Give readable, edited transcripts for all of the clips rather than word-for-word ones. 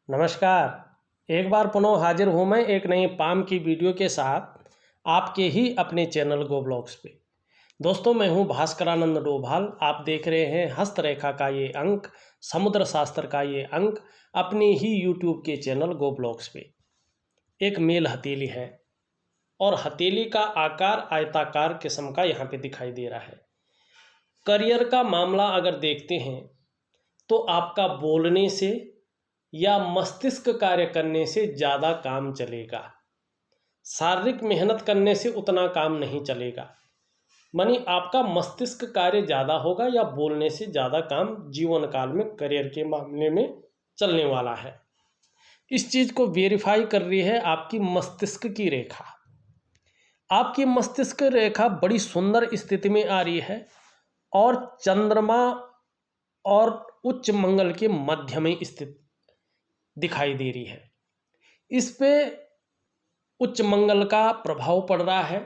नमस्कार। एक बार पुनः हाजिर हूँ मैं एक नई पाम की वीडियो के साथ आपके ही अपने चैनल गो ब्लॉग्स पे। दोस्तों, मैं हूँ भास्करानंद डोभाल। आप देख रहे हैं हस्तरेखा का ये अंक, समुद्र शास्त्र का ये अंक अपनी ही यूट्यूब के चैनल गो ब्लॉग्स पे। एक मेल हथेली है और हथेली का आकार आयताकार किस्म का यहाँ पे दिखाई दे रहा है। करियर का मामला अगर देखते हैं तो आपका बोलने से या मस्तिष्क कार्य करने से ज़्यादा काम चलेगा। शारीरिक मेहनत करने से उतना काम नहीं चलेगा। मानी आपका मस्तिष्क कार्य ज़्यादा होगा या बोलने से ज़्यादा काम जीवन काल में करियर के मामले में चलने वाला है। इस चीज़ को वेरीफाई कर रही है आपकी मस्तिष्क की रेखा। आपकी मस्तिष्क रेखा बड़ी सुंदर स्थिति में आ रही है और चंद्रमा और उच्च मंगल के मध्य में स्थित दिखाई दे रही है। इस पे उच्च मंगल का प्रभाव पड़ रहा है,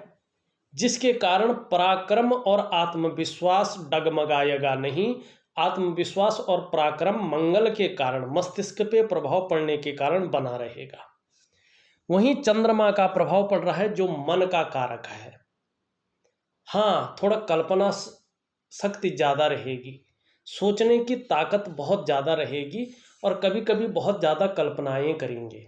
जिसके कारण पराक्रम और आत्मविश्वास डगमगाएगा नहीं। आत्मविश्वास और पराक्रम मंगल के कारण मस्तिष्क पे प्रभाव पड़ने के कारण बना रहेगा। वहीं चंद्रमा का प्रभाव पड़ रहा है जो मन का कारक है। हाँ, थोड़ा कल्पना शक्ति ज़्यादा रहेगी, सोचने की ताकत बहुत ज़्यादा रहेगी और कभी कभी बहुत ज़्यादा कल्पनाएं करेंगे।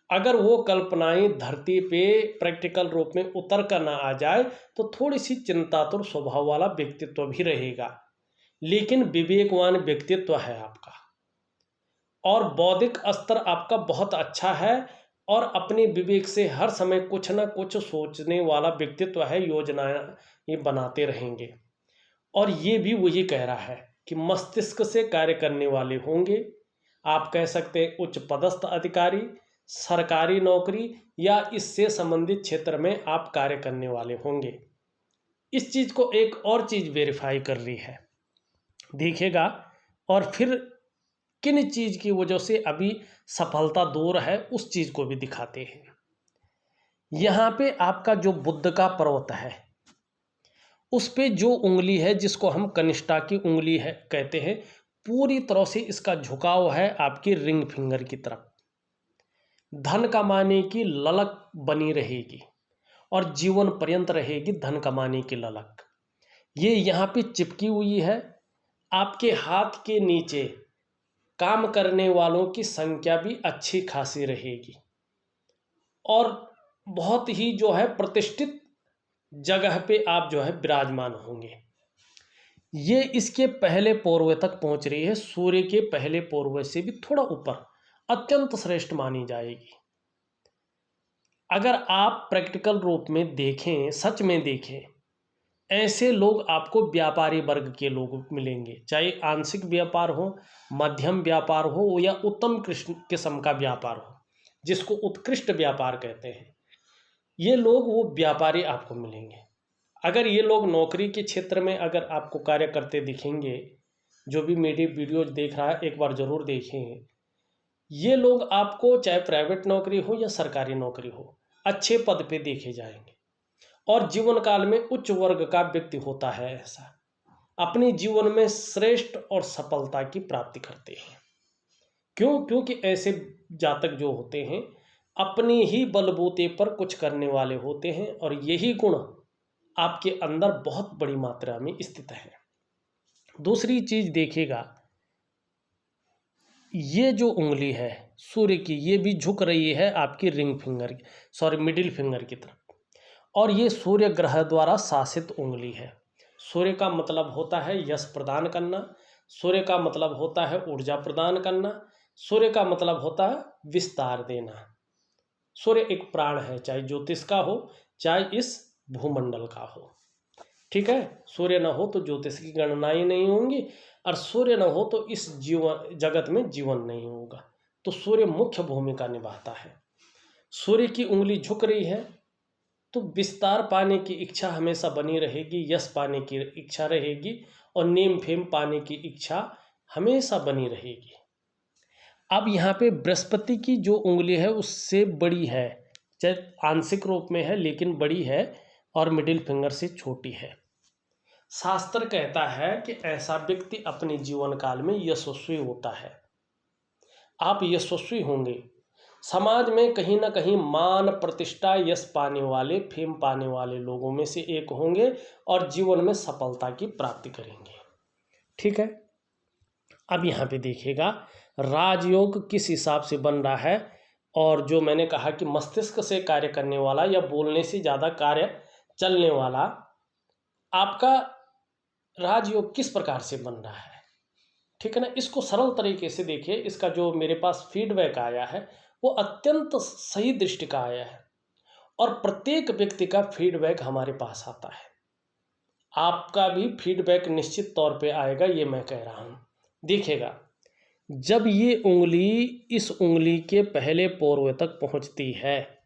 अगर वो कल्पनाएं धरती पे प्रैक्टिकल रूप में उतर कर ना आ जाए तो थोड़ी सी चिंतातुर स्वभाव वाला व्यक्तित्व भी रहेगा, लेकिन विवेकवान व्यक्तित्व है आपका और बौद्धिक स्तर आपका बहुत अच्छा है और अपने विवेक से हर समय कुछ ना कुछ सोचने वाला व्यक्तित्व है। योजनाएं ये बनाते रहेंगे और ये भी वही कह रहा है कि मस्तिष्क से कार्य करने वाले होंगे। आप कह सकते हैं उच्च पदस्थ अधिकारी, सरकारी नौकरी या इससे संबंधित क्षेत्र में आप कार्य करने वाले होंगे। इस चीज़ को एक और चीज़ वेरीफाई कर रही है, देखिएगा। और फिर किन चीज़ की वजह से अभी सफलता दूर है उस चीज़ को भी दिखाते हैं। यहाँ पे आपका जो बुध का पर्वत है उस पे जो उंगली है जिसको हम कनिष्ठा की उंगली है कहते हैं, पूरी तरह से इसका झुकाव है आपकी रिंग फिंगर की तरफ। धन कमाने की ललक बनी रहेगी और जीवन पर्यंत रहेगी धन कमाने की ललक। ये यहाँ पे चिपकी हुई है। आपके हाथ के नीचे काम करने वालों की संख्या भी अच्छी खासी रहेगी और बहुत ही जो है प्रतिष्ठित जगह पे आप जो है विराजमान होंगे। ये इसके पहले पूर्व तक पहुंच रही है, सूर्य के पहले पूर्व से भी थोड़ा ऊपर, अत्यंत श्रेष्ठ मानी जाएगी। अगर आप प्रैक्टिकल रूप में देखें, सच में देखें, ऐसे लोग आपको व्यापारी वर्ग के लोग मिलेंगे, चाहे आंशिक व्यापार हो, मध्यम व्यापार हो या उत्तम किस्म का व्यापार हो, जिसको उत्कृष्ट व्यापार कहते हैं। ये लोग वो व्यापारी आपको मिलेंगे। अगर ये लोग नौकरी के क्षेत्र में अगर आपको कार्य करते दिखेंगे, जो भी मेरी वीडियो देख रहा है एक बार ज़रूर देखें। ये लोग आपको चाहे प्राइवेट नौकरी हो या सरकारी नौकरी हो, अच्छे पद पे देखे जाएंगे और जीवन काल में उच्च वर्ग का व्यक्ति होता है ऐसा, अपने जीवन में श्रेष्ठ और सफलता की प्राप्ति करते हैं। क्यों? क्योंकि ऐसे जातक जो होते हैं अपने ही बलबूते पर कुछ करने वाले होते हैं और यही गुण आपके अंदर बहुत बड़ी मात्रा में स्थित है। दूसरी चीज देखिएगा, ये जो उंगली है सूर्य की, ये भी झुक रही है आपकी रिंग फिंगर मिडिल फिंगर की तरफ और ये सूर्य ग्रह द्वारा शासित उंगली है। सूर्य का मतलब होता है यश प्रदान करना, सूर्य का मतलब होता है ऊर्जा प्रदान करना, सूर्य का मतलब होता है विस्तार देना। सूर्य एक प्राण है, चाहे ज्योतिष का हो चाहे इस भूमंडल का हो। ठीक है, सूर्य न हो तो ज्योतिष की गणनाएं नहीं होंगी और सूर्य न हो तो इस जीवन जगत में जीवन नहीं होगा। तो सूर्य मुख्य भूमिका निभाता है। सूर्य की उंगली झुक रही है तो विस्तार पाने की इच्छा हमेशा बनी रहेगी, यश पाने की इच्छा रहेगी और नेम फेम पाने की इच्छा हमेशा बनी रहेगी। अब यहाँ पे बृहस्पति की जो उंगली है उससे बड़ी है, चाहे आंशिक रूप में है लेकिन बड़ी है और मिडिल फिंगर से छोटी है। शास्त्र कहता है कि ऐसा व्यक्ति अपने जीवन काल में यशस्वी होता है। आप यशस्वी होंगे। समाज में कहीं ना कहीं मान प्रतिष्ठा यश पाने वाले फेम पाने वाले लोगों में से एक होंगे और जीवन में सफलता की प्राप्ति करेंगे। ठीक है, अब यहाँ पे देखिएगा राजयोग किस हिसाब से बन रहा है, और जो मैंने कहा कि मस्तिष्क से कार्य करने वाला या बोलने से ज़्यादा कार्य चलने वाला आपका राजयोग किस प्रकार से बन रहा है। ठीक है ना, इसको सरल तरीके से देखिए। इसका जो मेरे पास फीडबैक आया है वो अत्यंत सही दृष्टि का आया है, और प्रत्येक व्यक्ति का फीडबैक हमारे पास आता है। आपका भी फीडबैक निश्चित तौर पे आएगा, ये मैं कह रहा हूँ। देखिएगा, जब ये उंगली इस उंगली के पहले पोर्वे तक पहुँचती है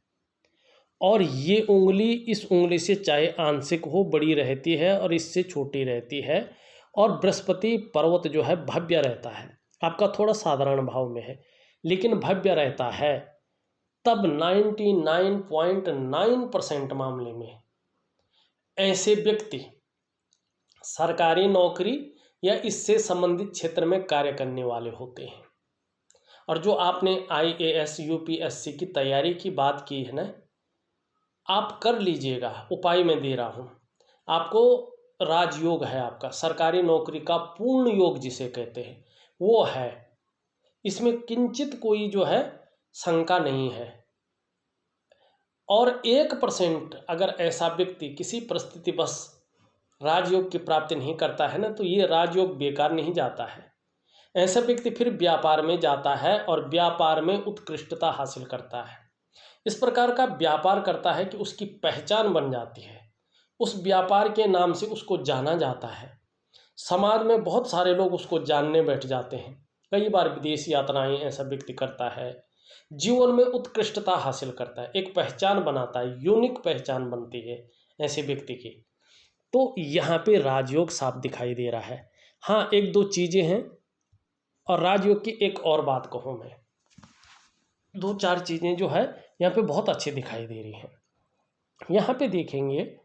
और ये उंगली इस उंगली से चाहे आंशिक हो बड़ी रहती है और इससे छोटी रहती है, और बृहस्पति पर्वत जो है भव्य रहता है, आपका थोड़ा साधारण भाव में है लेकिन भव्य रहता है, तब 99.9% मामले में ऐसे व्यक्ति सरकारी नौकरी या इससे संबंधित क्षेत्र में कार्य करने वाले होते हैं। और जो आपने IAS UPSC की तैयारी की बात की है ना, आप कर लीजिएगा। उपाय मैं दे रहा हूँ आपको। राजयोग है आपका, सरकारी नौकरी का पूर्ण योग जिसे कहते हैं वो है। इसमें किंचित कोई जो है शंका नहीं है। और 1% अगर ऐसा व्यक्ति किसी परिस्थितिवश राजयोग की प्राप्ति नहीं करता है ना, तो ये राजयोग बेकार नहीं जाता है। ऐसा व्यक्ति फिर व्यापार में जाता है और व्यापार में उत्कृष्टता हासिल करता है। इस प्रकार का व्यापार करता है कि उसकी पहचान बन जाती है, उस व्यापार के नाम से उसको जाना जाता है। समाज में बहुत सारे लोग उसको जानने बैठ जाते हैं। कई बार विदेश यात्राएं ऐसा व्यक्ति करता है, जीवन में उत्कृष्टता हासिल करता है, एक पहचान बनाता है, यूनिक पहचान बनती है ऐसे व्यक्ति की। तो यहाँ पे राजयोग साफ दिखाई दे रहा है। हाँ, एक दो चीज़ें हैं, और राजयोग की एक और बात कहूँ मैं, दो चार चीज़ें जो है यहाँ पे बहुत अच्छी दिखाई दे रही हैं। यहाँ पे देखेंगे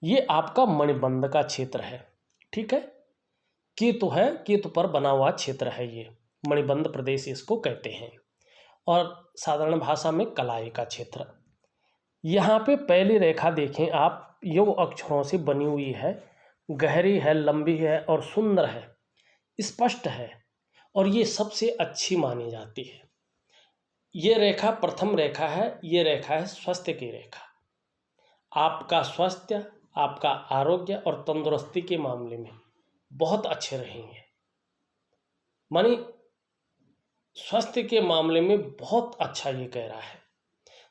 ये आपका मणिबंध का क्षेत्र है। ठीक है, केतु है, केतु पर बना हुआ क्षेत्र है, ये मणिबंध प्रदेश इसको कहते हैं, और साधारण भाषा में कलाई का क्षेत्र। यहाँ पे पहली रेखा देखें आप, यो अक्षरों से बनी हुई है, गहरी है, लंबी है और सुंदर है, स्पष्ट है, और ये सबसे अच्छी मानी जाती है। ये रेखा प्रथम रेखा है, ये रेखा है स्वास्थ्य की रेखा। आपका स्वास्थ्य, आपका आरोग्य और तंदुरुस्ती के मामले में बहुत अच्छे रहेंगे। मानी स्वास्थ्य के मामले में बहुत अच्छा ये कह रहा है।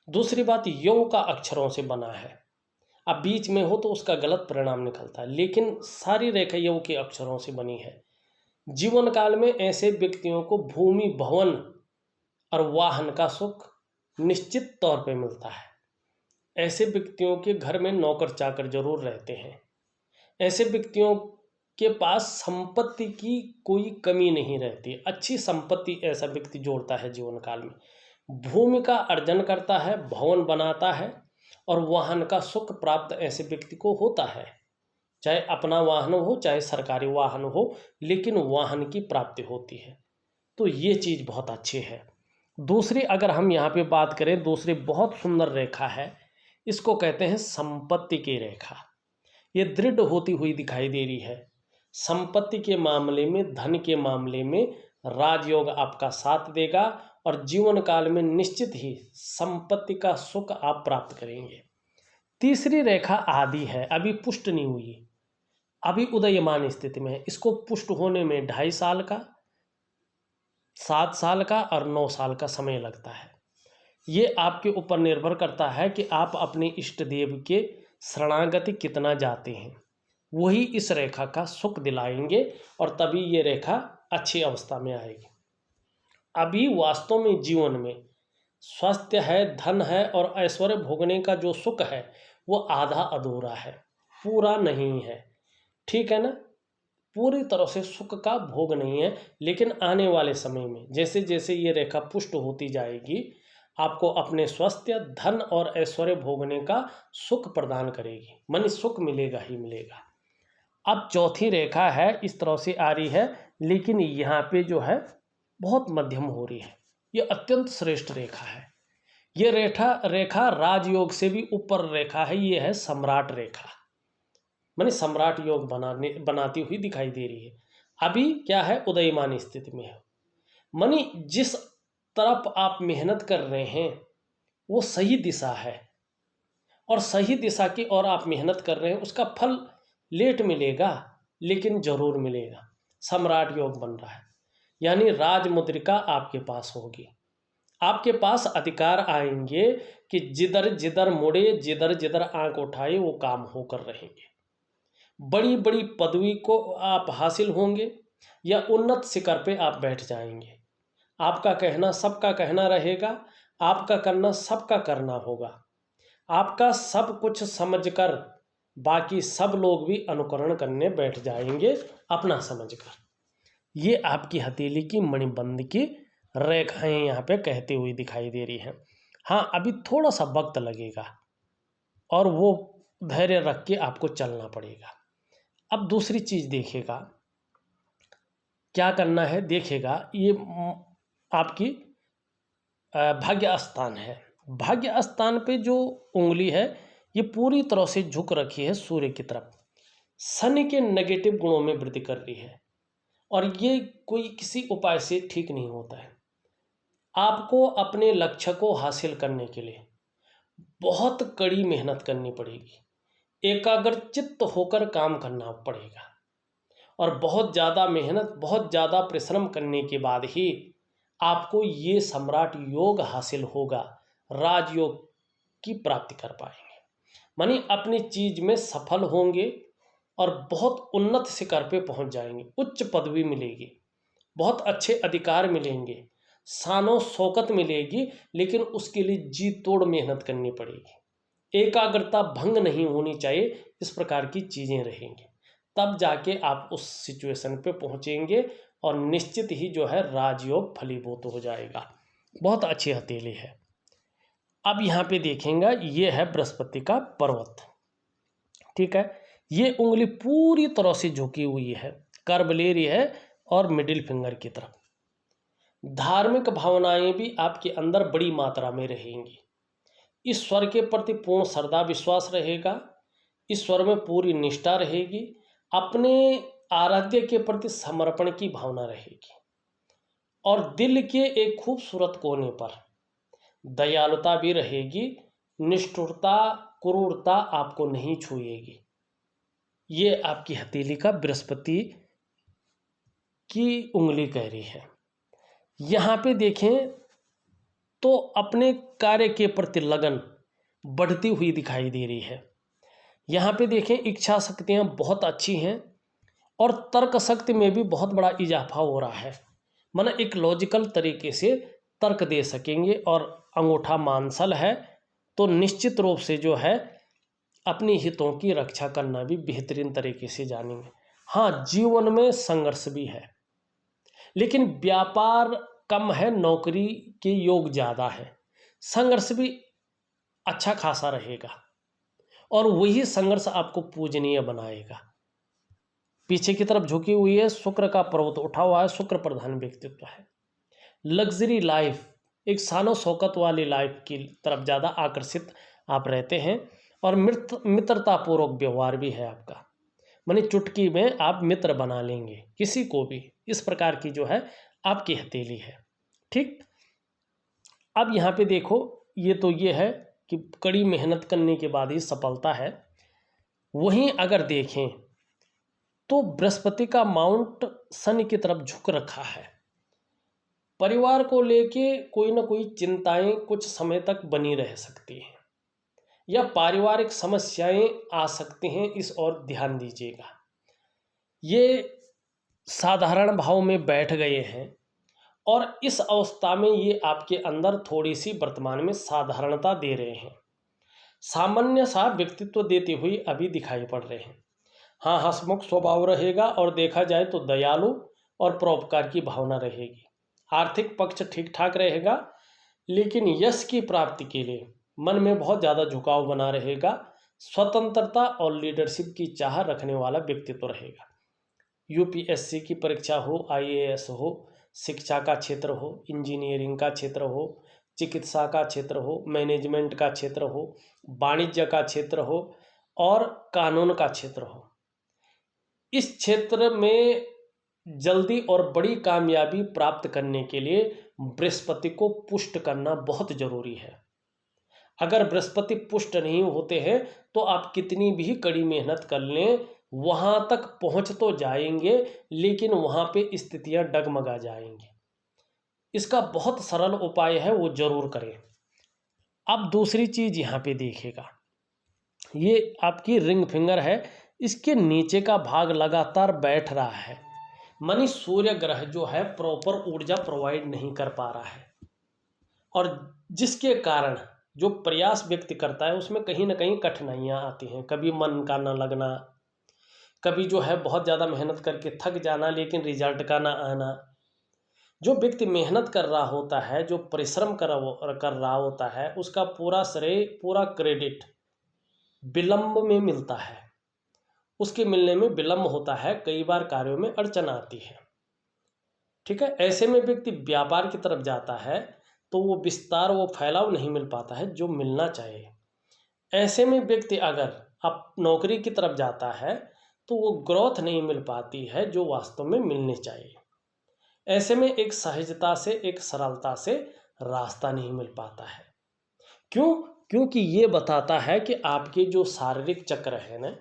दूसरी बात, यौ का अक्षरों से बना है। अब बीच में हो तो उसका गलत परिणाम निकलता है, लेकिन सारी रेखा यौ के अक्षरों से बनी है। जीवन काल में ऐसे व्यक्तियों को भूमि, भवन और वाहन का सुख निश्चित तौर पे मिलता है। ऐसे व्यक्तियों के घर में नौकर चाकर जरूर रहते हैं। ऐसे व्यक्तियों के पास संपत्ति की कोई कमी नहीं रहती। अच्छी संपत्ति ऐसा व्यक्ति जोड़ता है जीवन काल में, भूमि का अर्जन करता है, भवन बनाता है, और वाहन का सुख प्राप्त ऐसे व्यक्ति को होता है। चाहे अपना वाहन हो, चाहे सरकारी वाहन हो, लेकिन वाहन की प्राप्ति होती है। तो ये चीज़ बहुत अच्छी है। दूसरी अगर हम यहाँ पे बात करें, दूसरी बहुत सुंदर रेखा है, इसको कहते हैं संपत्ति की रेखा। ये दृढ़ होती हुई दिखाई दे रही है। संपत्ति के मामले में, धन के मामले में राजयोग आपका साथ देगा, और जीवन काल में निश्चित ही संपत्ति का सुख आप प्राप्त करेंगे। तीसरी रेखा आदि है, अभी पुष्ट नहीं हुई, अभी उदयमान स्थिति में है। इसको पुष्ट होने में 2.5 साल का, 7 साल का और 9 साल का समय लगता है। ये आपके ऊपर निर्भर करता है कि आप अपने इष्ट देव के शरणागति कितना जाते हैं, वही इस रेखा का सुख दिलाएंगे, और तभी ये रेखा अच्छी अवस्था में आएगी। अभी वास्तव में जीवन में स्वास्थ्य है, धन है और ऐश्वर्य भोगने का जो सुख है वो आधा अधूरा है, पूरा नहीं है। ठीक है ना, पूरी तरह से सुख का भोग नहीं है। लेकिन आने वाले समय में जैसे जैसे ये रेखा पुष्ट होती जाएगी, आपको अपने स्वास्थ्य, धन और ऐश्वर्य भोगने का सुख प्रदान करेगी, मन सुख मिलेगा ही मिलेगा। अब चौथी रेखा है, इस तरह से आ रही है, लेकिन यहाँ पे जो है बहुत मध्यम हो रही है। ये अत्यंत श्रेष्ठ रेखा है। ये रेखा राजयोग से भी ऊपर रेखा है। ये है सम्राट रेखा, माने सम्राट योग बनाती हुई दिखाई दे रही है। अभी क्या है, उदयमान स्थिति में है। मानी जिस तरफ आप मेहनत कर रहे हैं वो सही दिशा है, और सही दिशा की ओर आप मेहनत कर रहे हैं, उसका फल लेट मिलेगा लेकिन जरूर मिलेगा। सम्राट योग बन रहा है, यानी राज मुद्रिका आपके पास होगी। आपके पास अधिकार आएंगे कि जिधर जिधर मुड़े, जिधर जिधर आंख उठाए वो काम होकर रहेंगे। बड़ी बड़ी पदवी को आप हासिल होंगे या उन्नत शिखर पे आप बैठ जाएंगे। आपका कहना सबका कहना रहेगा, आपका करना सबका करना होगा। आपका सब कुछ समझकर बाकी सब लोग भी अनुकरण करने बैठ जाएंगे अपना समझकर। ये आपकी हथेली की मणिबंध की रेखाएं यहाँ पे कहती हुई दिखाई दे रही हैं। हाँ, अभी थोड़ा सा वक्त लगेगा और वो धैर्य रख के आपको चलना पड़ेगा। अब दूसरी चीज देखेगा, क्या करना है देखेगा। ये आपकी भाग्य स्थान है। भाग्य स्थान पे जो उंगली है ये पूरी तरह से झुक रखी है सूर्य की तरफ। शनि के नेगेटिव गुणों में वृद्धि कर रही है, और ये कोई किसी उपाय से ठीक नहीं होता है। आपको अपने लक्ष्य को हासिल करने के लिए बहुत कड़ी मेहनत करनी पड़ेगी, एकाग्रचित्त होकर काम करना पड़ेगा, और बहुत ज़्यादा मेहनत, बहुत ज़्यादा परिश्रम करने के बाद ही आपको ये सम्राट योग हासिल होगा, राजयोग की प्राप्ति कर पाएंगे। मानी अपनी चीज में सफल होंगे और बहुत उन्नत शिखर पे पहुंच जाएंगे। उच्च पदवी मिलेगी, बहुत अच्छे अधिकार मिलेंगे, शानो शौकत मिलेगी, लेकिन उसके लिए जी तोड़ मेहनत करनी पड़ेगी। एकाग्रता भंग नहीं होनी चाहिए। इस प्रकार की चीजें रहेंगी, तब जाके आप उस सिचुएशन पे पहुंचेंगे और निश्चित ही जो है राजयोग फलीभूत हो जाएगा। बहुत अच्छी हथेली है। अब यहाँ पे देखेंगे, ये है बृहस्पति का पर्वत, ठीक है। ये उंगली पूरी तरह से झुकी हुई है, कर्व ले रही है और मिडिल फिंगर की तरफ। धार्मिक भावनाएं भी आपके अंदर बड़ी मात्रा में रहेंगी। ईश्वर के प्रति पूर्ण श्रद्धा विश्वास रहेगा, ईश्वर में पूरी निष्ठा रहेगी, अपने आराध्य के प्रति समर्पण की भावना रहेगी, और दिल के एक खूबसूरत कोने पर दयालुता भी रहेगी। निष्ठुरता, क्रूरता आपको नहीं छुएगी। ये आपकी हथेली का बृहस्पति की उंगली कह रही है। यहाँ पे देखें तो अपने कार्य के प्रति लगन बढ़ती हुई दिखाई दे रही है। यहाँ पे देखें इच्छा शक्तियाँ बहुत अच्छी हैं, और तर्क शक्ति में भी बहुत बड़ा इजाफा हो रहा है। माना एक लॉजिकल तरीके से तर्क दे सकेंगे, और अंगूठा मांसल है तो निश्चित रूप से जो है अपनी हितों की रक्षा करना भी बेहतरीन तरीके से जानेंगे। हाँ, जीवन में संघर्ष भी है, लेकिन व्यापार कम है, नौकरी के योग ज़्यादा है। संघर्ष भी अच्छा खासा रहेगा, और वही संघर्ष आपको पूजनीय बनाएगा। पीछे की तरफ झुकी हुई है, शुक्र का पर्वत उठा हुआ है, शुक्र प्रधान व्यक्तित्व है। लग्जरी लाइफ, एक शानो शौकत वाली लाइफ की तरफ ज़्यादा आकर्षित आप रहते हैं, और मित्रतापूर्वक व्यवहार भी है आपका। माने चुटकी में आप मित्र बना लेंगे किसी को भी। इस प्रकार की जो है आपकी हथेली है, ठीक। अब यहाँ पे देखो, ये है कि कड़ी मेहनत करने के बाद ही सफलता है। वहीं अगर देखें तो बृहस्पति का माउंट शनि की तरफ झुक रखा है। परिवार को लेके कोई ना कोई चिंताएं कुछ समय तक बनी रह सकती हैं, या पारिवारिक समस्याएं आ सकती हैं, इस ओर ध्यान दीजिएगा। ये साधारण भाव में बैठ गए हैं, और इस अवस्था में ये आपके अंदर थोड़ी सी वर्तमान में साधारणता दे रहे हैं, सामान्य सा व्यक्तित्व देते हुए अभी दिखाई पड़ रहे हैं। हाँ, हंसमुख स्वभाव रहेगा, और देखा जाए तो दयालु और परोपकार की भावना रहेगी। आर्थिक पक्ष ठीक ठाक रहेगा, लेकिन यश की प्राप्ति के लिए मन में बहुत ज़्यादा झुकाव बना रहेगा। स्वतंत्रता और लीडरशिप की चाह रखने वाला व्यक्तित्व रहेगा। यूपीएससी की परीक्षा हो, आईएएस हो, शिक्षा का क्षेत्र हो, इंजीनियरिंग का क्षेत्र हो, चिकित्सा का क्षेत्र हो, मैनेजमेंट का क्षेत्र हो, वाणिज्य का क्षेत्र हो और कानून का क्षेत्र हो, इस क्षेत्र में जल्दी और बड़ी कामयाबी प्राप्त करने के लिए बृहस्पति को पुष्ट करना बहुत जरूरी है। अगर बृहस्पति पुष्ट नहीं होते हैं तो आप कितनी भी कड़ी मेहनत कर लें, वहां तक पहुंच तो जाएंगे लेकिन वहां पे स्थितियां डगमगा जाएंगी। इसका बहुत सरल उपाय है, वो जरूर करें। अब दूसरी चीज यहां पे देखिएगा, ये आपकी रिंग फिंगर है, इसके नीचे का भाग लगातार बैठ रहा है, मानी सूर्य ग्रह जो है प्रॉपर ऊर्जा प्रोवाइड नहीं कर पा रहा है, और जिसके कारण जो प्रयास व्यक्ति करता है उसमें कहीं ना कहीं कठिनाइयां आती हैं। कभी मन का ना लगना, कभी जो है बहुत ज़्यादा मेहनत करके थक जाना लेकिन रिजल्ट का ना आना। जो व्यक्ति मेहनत कर रहा होता है, जो परिश्रम कर रहा होता है, उसका पूरा श्रेय, पूरा क्रेडिट विलंब में मिलता है, उसके मिलने में विलंब होता है, कई बार कार्यों में अड़चन आती है। ठीक है, ऐसे में व्यक्ति व्यापार की तरफ जाता है तो वो विस्तार, वो फैलाव नहीं मिल पाता है जो मिलना चाहिए। ऐसे में व्यक्ति अगर अब नौकरी की तरफ जाता है तो वो ग्रोथ नहीं मिल पाती है जो वास्तव में मिलनी चाहिए। ऐसे में एक सहजता से, एक सरलता से रास्ता नहीं मिल पाता है। क्यों? क्योंकि ये बताता है कि आपके जो शारीरिक चक्र है ना,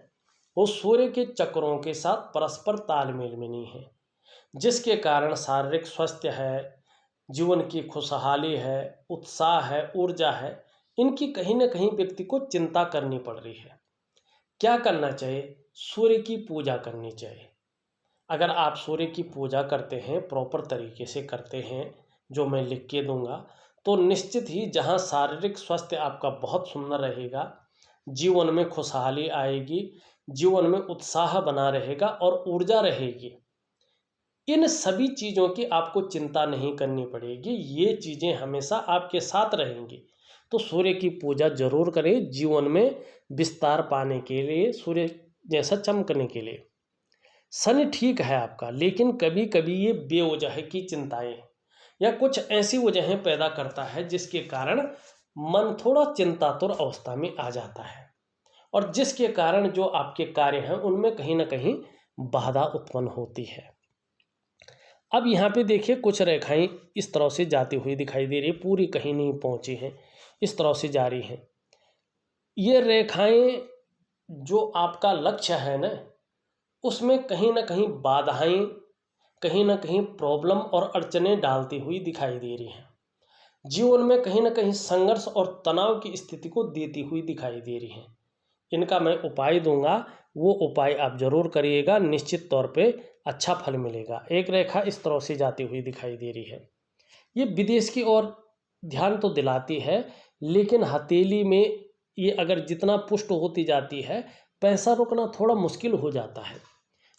वो सूर्य के चक्रों के साथ परस्पर तालमेल में नहीं है, जिसके कारण शारीरिक स्वास्थ्य है, जीवन की खुशहाली है, उत्साह है, ऊर्जा है, इनकी कहीं ना कहीं व्यक्ति को चिंता करनी पड़ रही है। क्या करना चाहिए? सूर्य की पूजा करनी चाहिए। अगर आप सूर्य की पूजा करते हैं, प्रॉपर तरीके से करते हैं, जो मैं लिख के दूंगा, तो निश्चित ही जहां शारीरिक स्वास्थ्य आपका बहुत सुंदर रहेगा, जीवन में खुशहाली आएगी, जीवन में उत्साह बना रहेगा और ऊर्जा रहेगी, इन सभी चीज़ों की आपको चिंता नहीं करनी पड़ेगी। ये चीज़ें हमेशा आपके साथ रहेंगी। तो सूर्य की पूजा जरूर करें, जीवन में विस्तार पाने के लिए, सूर्य जैसा चमकने के लिए। शनि ठीक है आपका, लेकिन कभी कभी ये बेवजह की चिंताएं या कुछ ऐसी वजहें पैदा करता है जिसके कारण मन थोड़ा चिंतातुर अवस्था में आ जाता है, और जिसके कारण जो आपके कार्य हैं उनमें कहीं ना कहीं बाधा उत्पन्न होती है। अब यहाँ पे देखिए, कुछ रेखाएं इस तरह से जाती हुई दिखाई दे रही है, पूरी कहीं नहीं पहुंची हैं, इस तरह से जा रही हैं। ये रेखाएं जो आपका लक्ष्य है ना, उसमें कहीं ना कहीं बाधाएं, कहीं ना कहीं प्रॉब्लम और अड़चनें डालती हुई दिखाई दे रही हैं। जीवन में कहीं ना कहीं संघर्ष और तनाव की स्थिति को देती हुई दिखाई दे रही हैं। इनका मैं उपाय दूंगा, वो उपाय आप जरूर करिएगा, निश्चित तौर पे अच्छा फल मिलेगा। एक रेखा इस तरह से जाती हुई दिखाई दे रही है, ये विदेश की ओर ध्यान तो दिलाती है, लेकिन हथेली में ये अगर जितना पुष्ट होती जाती है, पैसा रुकना थोड़ा मुश्किल हो जाता है,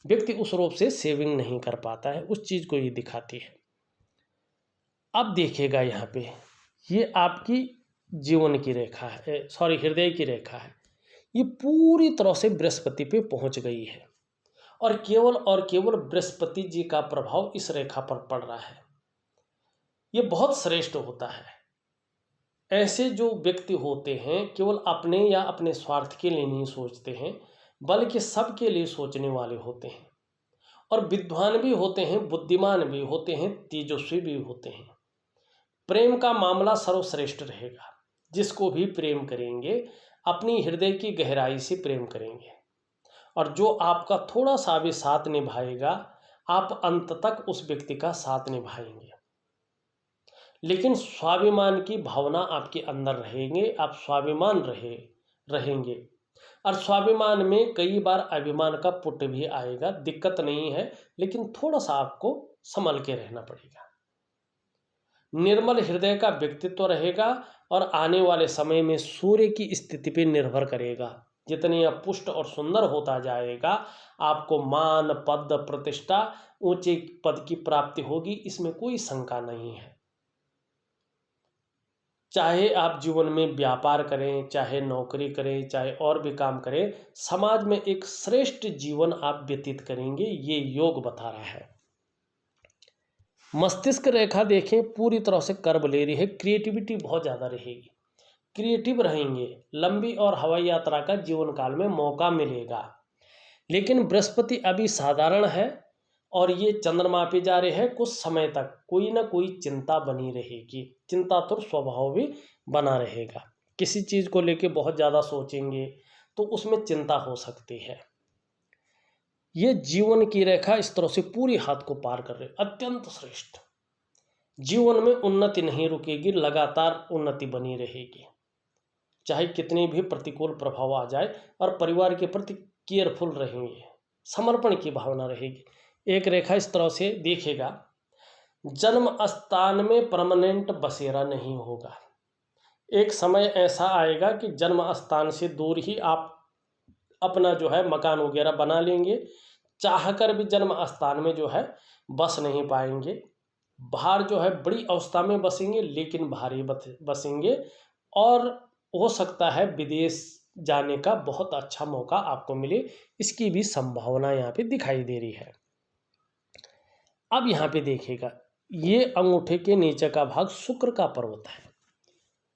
व्यक्ति उस रूप से सेविंग नहीं कर पाता है, उस चीज़ को ये दिखाती है। अब देखिएगा यहाँ पे, ये आपकी जीवन की रेखा है, सॉरी हृदय की रेखा है, ये पूरी तरह से बृहस्पति पे पहुंच गई है, और केवल बृहस्पति जी का प्रभाव इस रेखा पर पड़ रहा है। ये बहुत श्रेष्ठ होता है। ऐसे जो व्यक्ति होते हैं केवल अपने या अपने स्वार्थ के लिए नहीं सोचते हैं, बल्कि सबके लिए सोचने वाले होते हैं, और विद्वान भी होते हैं, बुद्धिमान भी होते हैं, तेजस्वी भी होते हैं। प्रेम का मामला सर्वश्रेष्ठ रहेगा। जिसको भी प्रेम करेंगे अपनी हृदय की गहराई से प्रेम करेंगे, और जो आपका थोड़ा सा भी साथ निभाएगा, आप अंत तक उस व्यक्ति का साथ निभाएंगे। लेकिन स्वाभिमान की भावना आपके अंदर रहेंगे, आप स्वाभिमान रहेंगे, और स्वाभिमान में कई बार अभिमान का पुट भी आएगा, दिक्कत नहीं है, लेकिन थोड़ा सा आपको संभल के रहना पड़ेगा। निर्मल हृदय का व्यक्तित्व रहेगा, और आने वाले समय में सूर्य की स्थिति पर निर्भर करेगा। जितनी आप पुष्ट और सुंदर होता जाएगा, आपको मान, पद, प्रतिष्ठा, ऊंचे पद की प्राप्ति होगी, इसमें कोई शंका नहीं है। चाहे आप जीवन में व्यापार करें, चाहे नौकरी करें, चाहे और भी काम करें, समाज में एक श्रेष्ठ जीवन आप व्यतीत करेंगे, ये योग बता रहा है। मस्तिष्क रेखा देखें पूरी तरह से कर्व ले रही है, क्रिएटिविटी बहुत ज़्यादा रहेगी, क्रिएटिव रहेंगे, लंबी और हवाई यात्रा का जीवन काल में मौका मिलेगा। लेकिन बृहस्पति अभी साधारण है और ये चंद्रमा पे जा रहे हैं, कुछ समय तक कोई ना कोई चिंता बनी रहेगी, चिंतातुर स्वभाव भी बना रहेगा। किसी चीज़ को लेके बहुत ज़्यादा सोचेंगे तो उसमें चिंता हो सकती है। ये जीवन की रेखा इस तरह से पूरी हाथ को पार कर रहे, अत्यंत श्रेष्ठ। जीवन में उन्नति नहीं रुकेगी, लगातार उन्नति बनी रहेगी, चाहे कितने भी प्रतिकूल प्रभाव आ जाए, और परिवार के प्रति केयरफुल रहेंगे, समर्पण की भावना रहेगी। एक रेखा इस तरह से देखेगा, जन्म स्थान में परमानेंट बसेरा नहीं होगा। एक समय ऐसा आएगा कि जन्म स्थान से दूर ही आप अपना जो है मकान वगैरह बना लेंगे, चाहकर भी जन्म स्थान में जो है बस नहीं पाएंगे। बाहर जो है बड़ी अवस्था में बसेंगे, लेकिन बाहर ही बसेंगे, और हो सकता है विदेश जाने का बहुत अच्छा मौका आपको मिले, इसकी भी संभावना यहाँ पे दिखाई दे रही है। अब यहाँ पे देखिएगा, ये अंगूठे के नीचे का भाग शुक्र का पर्वत है,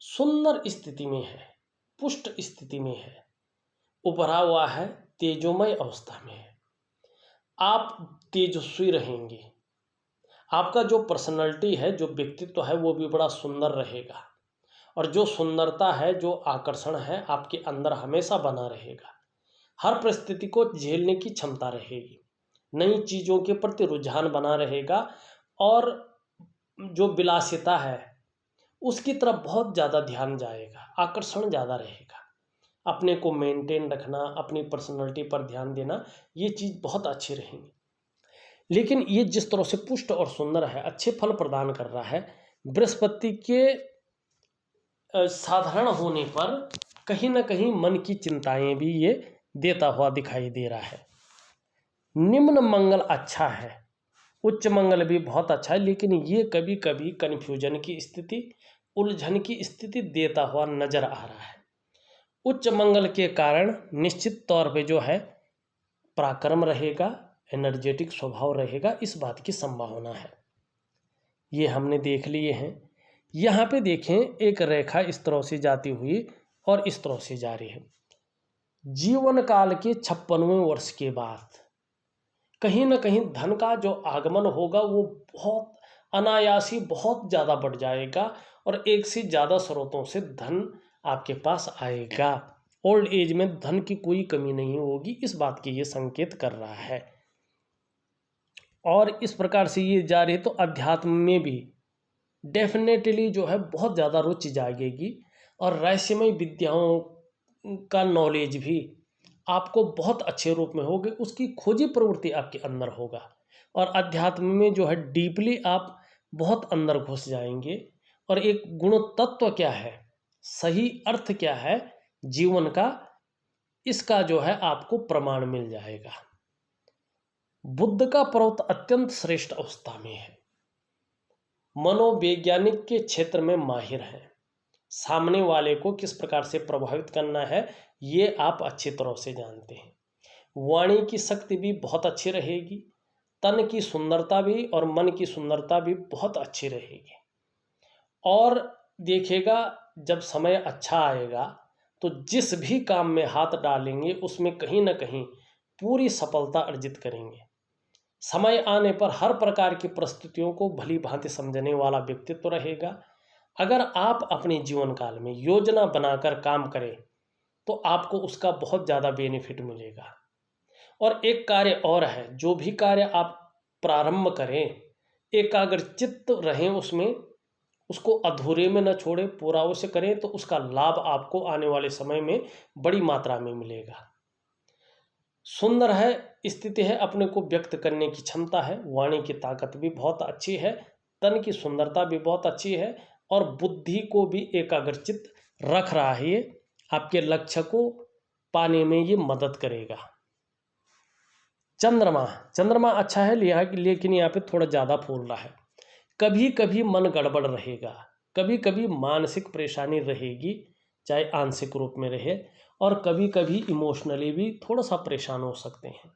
सुंदर स्थिति में है, पुष्ट स्थिति में है, उभरा हुआ है, तेजोमय अवस्था में है। आप तेजस्वी रहेंगे, आपका जो पर्सनैलिटी है, जो व्यक्तित्व है, वो भी बड़ा सुंदर रहेगा, और जो सुंदरता है, जो आकर्षण है, आपके अंदर हमेशा बना रहेगा। हर परिस्थिति को झेलने की क्षमता रहेगी, नई चीज़ों के प्रति रुझान बना रहेगा, और जो विलासिता है उसकी तरफ बहुत ज़्यादा ध्यान जाएगा, आकर्षण ज़्यादा रहेगा। अपने को मेंटेन रखना, अपनी पर्सनैलिटी पर ध्यान देना, ये चीज़ बहुत अच्छी रहेंगी। लेकिन ये जिस तरह से पुष्ट और सुंदर है, अच्छे फल प्रदान कर रहा है, बृहस्पति के साधारण होने पर कहीं ना कहीं मन की चिंताएं भी ये देता हुआ दिखाई दे रहा है। निम्न मंगल अच्छा है, उच्च मंगल भी बहुत अच्छा है, लेकिन ये कभी कभी कन्फ्यूजन की स्थिति, उलझन की स्थिति देता हुआ नजर आ रहा है। उच्च मंगल के कारण निश्चित तौर पे जो है पराक्रम रहेगा, एनर्जेटिक स्वभाव रहेगा, इस बात की संभावना है। ये हमने देख लिए हैं। यहाँ पे देखें, एक रेखा इस तरह से जाती हुई और इस तरह से जा रही है। जीवन काल के 56वें वर्ष के बाद कहीं ना कहीं धन का जो आगमन होगा वो बहुत अनायासी बहुत ज़्यादा बढ़ जाएगा, और एक से ज़्यादा स्रोतों से धन आपके पास आएगा। ओल्ड एज में धन की कोई कमी नहीं होगी, इस बात की ये संकेत कर रहा है। और इस प्रकार से ये जा रही है तो अध्यात्म में भी डेफिनेटली जो है बहुत ज़्यादा रुचि जागेगी, और रहस्यमय विद्याओं का नॉलेज भी आपको बहुत अच्छे रूप में होगी, उसकी खोजी प्रवृत्ति आपके अंदर होगा, और अध्यात्म में जो है डीपली आप बहुत अंदर घुस जाएंगे, और एक गुण तत्व क्या है, सही अर्थ क्या है जीवन का, इसका जो है आपको प्रमाण मिल जाएगा। बुध का पर्वत अत्यंत श्रेष्ठ अवस्था में है, मनोवैज्ञानिक के क्षेत्र में माहिर है, सामने वाले को किस प्रकार से प्रभावित करना है ये आप अच्छी तरह से जानते हैं। वाणी की शक्ति भी बहुत अच्छी रहेगी, तन की सुंदरता भी और मन की सुंदरता भी बहुत अच्छी रहेगी, और देखिएगा जब समय अच्छा आएगा तो जिस भी काम में हाथ डालेंगे उसमें कहीं ना कहीं पूरी सफलता अर्जित करेंगे। समय आने पर हर प्रकार की परिस्थितियों को भली भांति समझने वाला व्यक्तित्व रहेगा। अगर आप अपने जीवन काल में योजना बनाकर काम करें तो आपको उसका बहुत ज़्यादा बेनिफिट मिलेगा। और एक कार्य और है, जो भी कार्य आप प्रारंभ करें एकाग्रचित्त रहें उसमें, उसको अधूरे में न छोड़ें, पूरा उसे करें तो उसका लाभ आपको आने वाले समय में बड़ी मात्रा में मिलेगा। सुंदर है, स्थिति है, अपने को व्यक्त करने की क्षमता है, वाणी की ताकत भी बहुत अच्छी है, तन की सुंदरता भी बहुत अच्छी है, और बुद्धि को भी एकाग्रचित रख रहा है। ये आपके लक्ष्य को पाने में ये मदद करेगा। चंद्रमा अच्छा है, लेकिन यहाँ पे थोड़ा ज़्यादा फूल रहा है। कभी कभी मन गड़बड़ रहेगा, कभी कभी मानसिक परेशानी रहेगी, चाहे आंशिक रूप में रहे, और कभी कभी इमोशनली भी थोड़ा सा परेशान हो सकते हैं।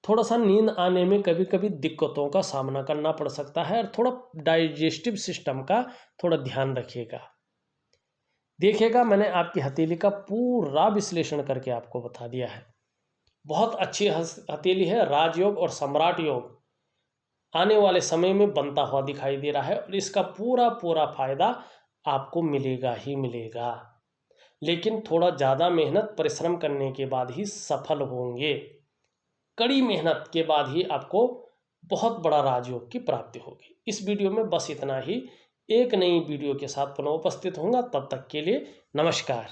थोड़ा सा नींद आने में कभी कभी दिक्कतों का सामना करना पड़ सकता है, और थोड़ा डाइजेस्टिव सिस्टम का थोड़ा ध्यान रखिएगा। देखिएगा, मैंने आपकी हथेली का पूरा विश्लेषण करके आपको बता दिया है। बहुत अच्छी हथेली है। राजयोग और सम्राट योग आने वाले समय में बनता हुआ दिखाई दे रहा है, और इसका पूरा पूरा फायदा आपको मिलेगा ही मिलेगा। लेकिन थोड़ा ज़्यादा मेहनत परिश्रम करने के बाद ही सफल होंगे। कड़ी मेहनत के बाद ही आपको बहुत बड़ा राजयोग की प्राप्ति होगी। इस वीडियो में बस इतना ही। एक नई वीडियो के साथ पुनः उपस्थित होऊंगा। तब तक के लिए नमस्कार।